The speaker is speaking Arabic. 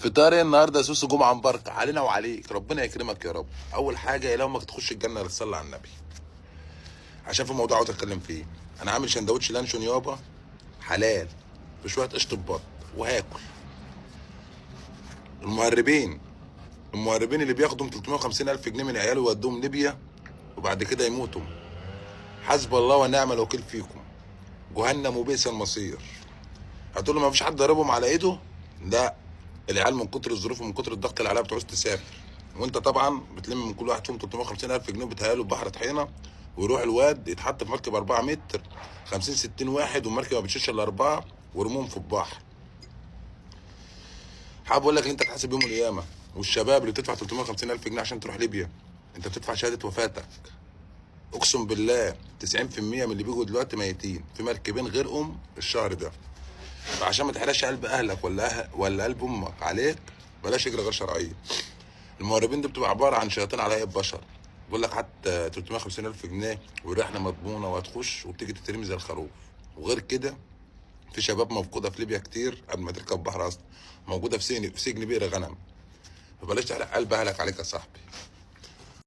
فطار ايه النهارده يا سوسو؟ جمعه مباركه علينا وعليك، ربنا يكرمك يا رب. اول حاجه يا امك تخش الجنه تصلي على النبي، عشان في موضوع عاوز اتكلم فيه. انا عامل سندوتش لانشون يابا حلال بشويه قشطه بط وهاكل. المهربين المهربين اللي بياخدوا 350 الف جنيه من عياله يودوهم ليبيا وبعد كده يموتوا، حسب الله ونعم الوكيل فيكم. جهنم وبئس المصير. هتقول له ما فيش حد ضربهم على ايده؟ لا، العيال من كتر الظروف ومن كتر الضغط اللي عليها بتعوز تسافر، وانت طبعا بتلم من كل واحد فيهم 350 الف جنيه بتهيأله ببحر طحينه، ويروح الواد يتحط في مركب 4 متر 50 60 واحد، والمركب ما بتشيلش الا 4، ورموهم في البحر. حابب اقول لك ان انت تحاسب يوم القيامه، والشباب اللي بتدفع 350 الف جنيه عشان تروح ليبيا انت بتدفع شهاده وفاتك. اقسم بالله 90% من اللي بيجوا دلوقتي ميتين في مركبين غيرهم الشهر ده. فعشان ما تحرقش قلب اهلك ولا قلب امك عليك، بلاش اجري غير شرعيه. المهربين دي بتبقى عباره عن شياطين على هيئه بشر، بيقول لك حتى 350 الف جنيه والرحله مضمونه وهتخش، وبتيجي تترمي زي الخروف. وغير كده في شباب مفقوده في ليبيا كتير قبل ما تركب بحر اصلا، موجوده في سجن بئر غنم. فبلاش تحرق قلب اهلك عليك يا صاحبي.